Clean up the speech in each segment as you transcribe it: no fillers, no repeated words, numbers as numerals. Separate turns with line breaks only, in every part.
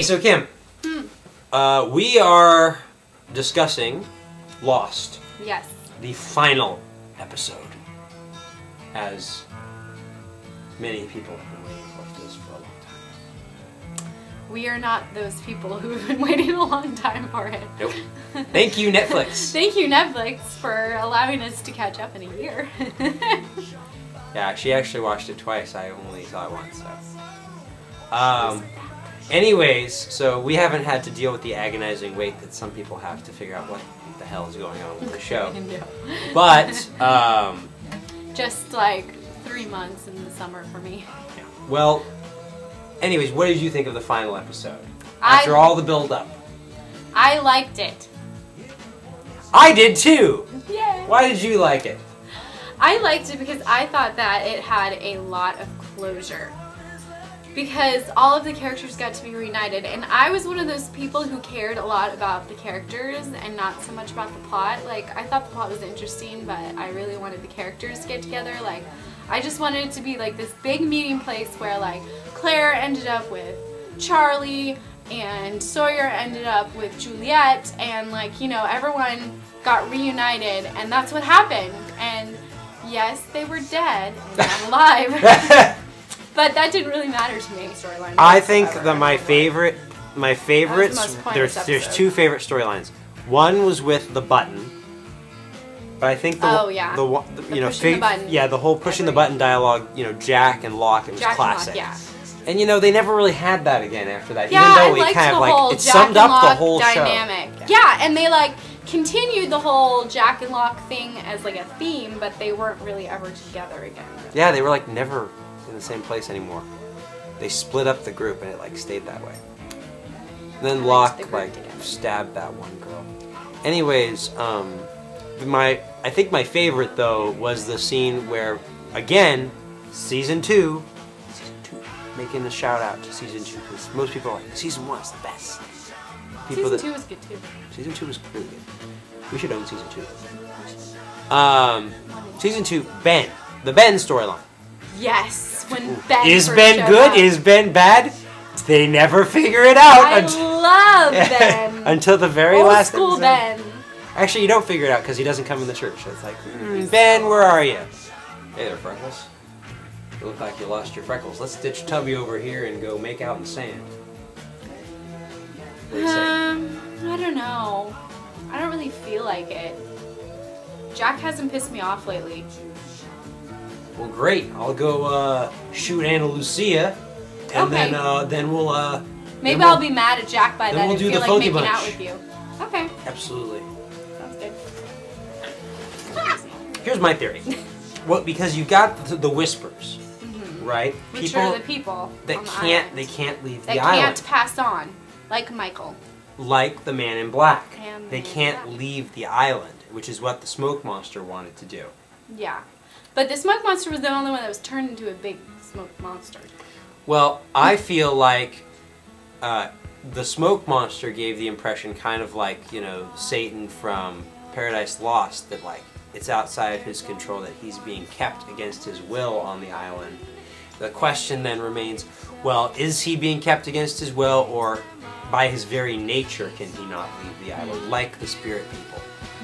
Okay, so Kim, we are discussing Lost.
Yes.
The final episode. As many people have been waiting for this for a long time.
We are not those people who have been waiting a long time for it.
Nope. Thank you, Netflix.
Thank you, Netflix, for allowing us to catch up in a year.
Yeah, she actually watched it twice. I only saw it once. So. Anyways, so we haven't had to deal with the agonizing wait that some people have to figure out what the hell is going on with the show.
No.
But,
just like 3 months in the summer for me.
Yeah. Well, anyways, what did you think of the final episode? After all the build-up.
I liked it.
I did too!
Yay!
Why did you like it?
I liked it because I thought that it had a lot of closure. Because all of the characters got to be reunited, and I was one of those people who cared a lot about the characters and not so much about the plot. Like, I thought the plot was interesting, but I really wanted the characters to get together. Like, I just wanted it to be like this big meeting place where like Claire ended up with Charlie and Sawyer ended up with Juliet, and like, you know, everyone got reunited, and that's what happened. And yes, they were dead and not alive. But that didn't really matter to me. Storyline.
I think that my favorites. There's two favorite storylines. One was with the button, but I think the whole pushing the button dialogue. You know, Jack and Locke. It was classic.
Locke, yeah.
And you know, they never really had that again after that.
Yeah,
even though it kind of like it summed up the whole
dynamic.
show.
Yeah, and they like continued the whole Jack and Locke thing as like a theme, but they weren't really ever together again.
Yeah, they were like never in the same place anymore. They split up the group and it like stayed that way. And then Locke like stabbed that one girl. Anyways, I think my favorite though was the scene where, again, season 2, making a shout out to season 2 because most people are like season 1 is the best.
Season 2 was good too.
Season 2 was really good. We should own season 2. Season 2, Ben, the Ben storyline.
Yes, when Ben
is
first
Ben
showed
good?
up.
Is Ben bad? They never figure it out.
I love Ben.
Until the very
Old
last
school
episode.
Ben.
Actually, you don't figure it out because he doesn't come in the church. So it's like, Ben, where are you? Hey there, Freckles. You look like you lost your freckles. Let's ditch Tubby over here and go make out in the sand. What do you say?
I don't know. I don't really feel like it. Jack hasn't pissed me off lately.
Well, great. I'll go shoot Anna Lucia, and then we'll.
Maybe I'll be mad at Jack by then
we'll
and
do
feel
the
like
Funky
making
Bunch.
out with you. Okay.
Absolutely.
Sounds good.
Here's my theory. Well, because you got the whispers, right?
Which are the people
that
on the
can't
island.
they can't leave
They
the island.
can't pass on, like Michael.
Like the Man in Black.
And
They
the Man in
can't
Black.
leave the island, which is what the smoke monster wanted to do.
Yeah. But the smoke monster was the only one that was turned into a big smoke monster.
Well, I feel like the smoke monster gave the impression kind of like, you know, Satan from Paradise Lost, that like it's outside of his control, that he's being kept against his will on the island. The question then remains, well, is he being kept against his will, or by his very nature can he not leave the island, like the spirit people?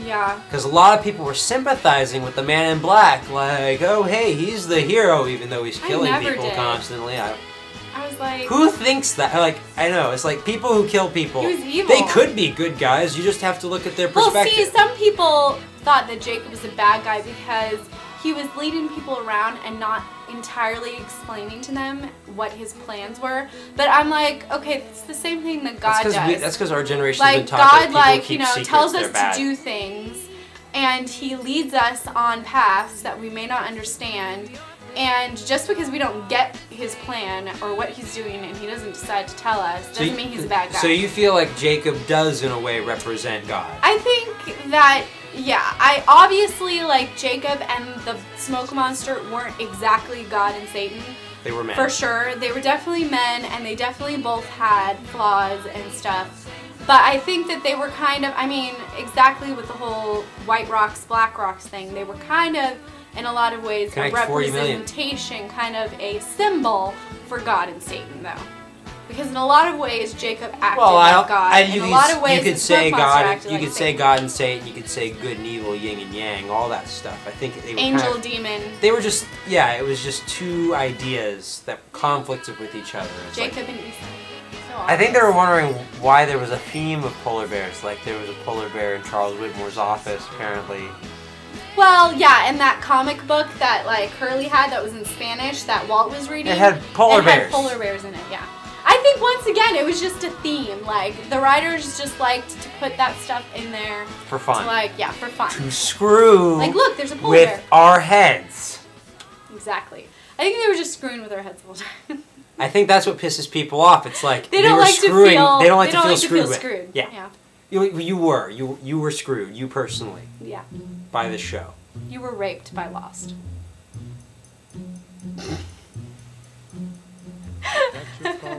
Yeah.
Because a lot of people were sympathizing with the Man in Black, like, oh hey, he's the hero even though he's killing people constantly.
I was like...
Who thinks that? Like, I know, it's like people who kill people,
He was evil.
they could be good guys, you just have to look at their perspective.
Well, see, some people thought that Jacob was a bad guy because he was leading people around and not entirely explaining to them what his plans were. But I'm like, okay, it's the same thing that God does.
That's because our generation's
like,
been taught that
God,
people
like,
keep
you know,
secrets,
tells
they're
us
bad.
to do things, and he leads us on paths that we may not understand. And just because we don't get his plan or what he's doing and he doesn't decide to tell us doesn't mean he's a bad guy.
So you feel like Jacob does, in a way, represent God?
I think that, yeah, I obviously, like, Jacob and the smoke monster weren't exactly God and Satan.
They were men.
For sure. They were definitely men, and they definitely both had flaws and stuff. But I think that they were kind of, I mean, exactly with the whole white rocks, black rocks thing, they were kind of, in a lot of ways, a representation, kind of a symbol for God and Satan, though. Because in a lot of ways, Jacob acted
Well,
like God. In a lot of ways,
you could
the
say
smoke monster
God.
acted
You
like
could say
Satan.
God and Satan. You could say good and evil, yin and yang, all that stuff. I think they were
Angel,
kind of,
demon.
they were just it was just two ideas that conflicted with each other. It's like-
Jacob and Esau. So
I think they were wondering why there was a theme of polar bears. Like there was a polar bear in Charles Whitmore's office, apparently.
Well, yeah, and that comic book that like Hurley had that was in Spanish that Walt was reading.
It had polar bears.
Had polar bears in it, yeah. I think once again it was just a theme. Like the writers just liked to put that stuff in there
For fun.
For fun.
To screw
Like, look, there's a polar
with
bear.
our heads.
Exactly. I think they were just screwing with our heads the whole time.
I think that's what pisses people off. It's like
They don't
were
like
screwing.
to feel.
They don't like to feel
like
screwed
to feel
with.
screwed.
Yeah. You were screwed. You personally
Yeah.
by the show.
You were raped by Lost.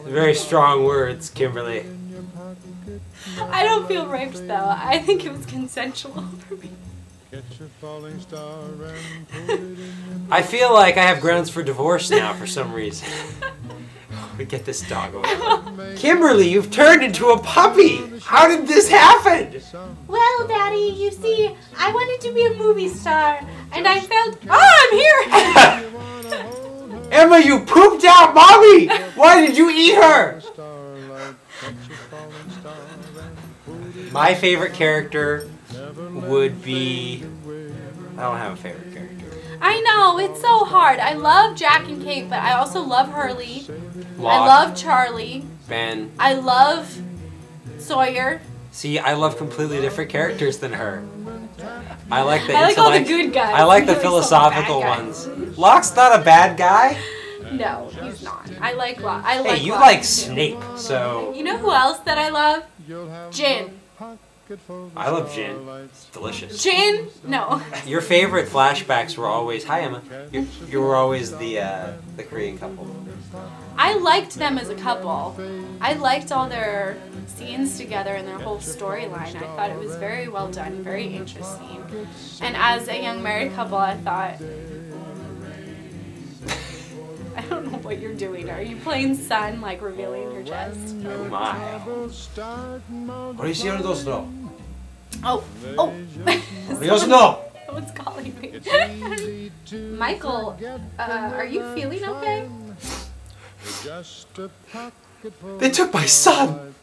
Very strong words, Kimberly.
I don't feel raped though. I think it was consensual for me.
I feel like I have grounds for divorce now for some reason. We get this dog away. Kimberly, you've turned into a puppy. How did this happen?
Well, Daddy, you see, I wanted to be a movie star, and I felt, I'm here!
Emma, you pooped out mommy. Why did you eat her? My favorite character would be... I don't have a favorite character.
I know, it's so hard. I love Jack and Kate, but I also love Hurley. I
Locke,
love Charlie.
Ben.
I love Sawyer.
See, I love completely different characters than her. I like the
I like all the
intellect-
good guys.
I like the
Really some
philosophical
bad
ones.
guys.
Locke's not a bad guy.
No, he's not. I like Locke. I
Hey,
like
you
Locke,
like
too.
Snape, so
You know who else that I love? Jin.
I love gin. It's delicious.
Jin? No.
Your favorite flashbacks were always hi Emma. You were always the Korean couple.
I liked them as a couple. I liked all their scenes together and their whole storyline. I thought it was very well done, very interesting. And as a young married couple, I thought... I don't know what you're doing. Are you playing Sun, like revealing your chest?
Oh my. What do you see on those though?
Oh, oh.
no.
Someone's calling me. Michael, are you feeling okay?
They took my son.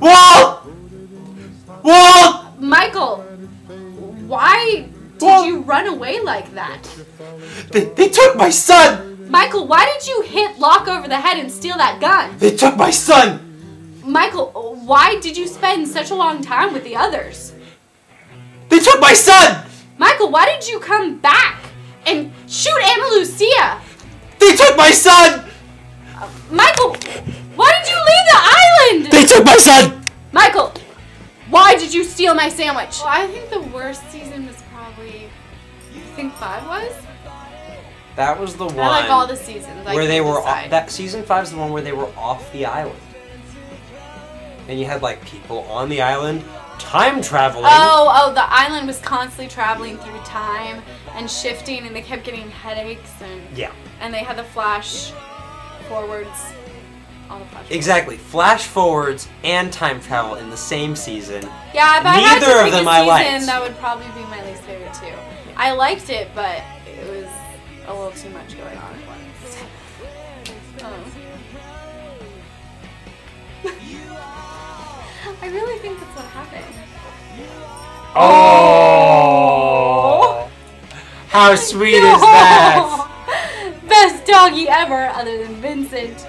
Walt! Walt!
Michael, why did you run away like that?
They took my son.
Michael, why did you hit Locke over the head and steal that gun?
They took my son.
Michael, why did you spend such a long time with the others?
They took my son.
Michael, why did you come back and shoot Anna Lucia?
They took my son.
Michael, why did you leave the island?
They took my son.
Michael, why did you steal my sandwich? Well, I think the worst season was probably, I think 5 was?
That was the one.
I like all the seasons.
where they were
decide.
that season 5 is the one where they were off the island. And you had like people on the island time traveling.
Oh, the island was constantly traveling through time and shifting, and they kept getting headaches, and
Yeah.
and they had the flash forwards, all the flash.
Exactly. Flash forwards and time travel in the same season.
Yeah, if I had
Neither
to
of
pick
them
a
I
season,
liked.
that would probably be my least favorite too. I liked it, but it was a little too much going on at once. I really think that's what happened.
Oh! How sweet is that?
Best doggy ever, other than Vincent.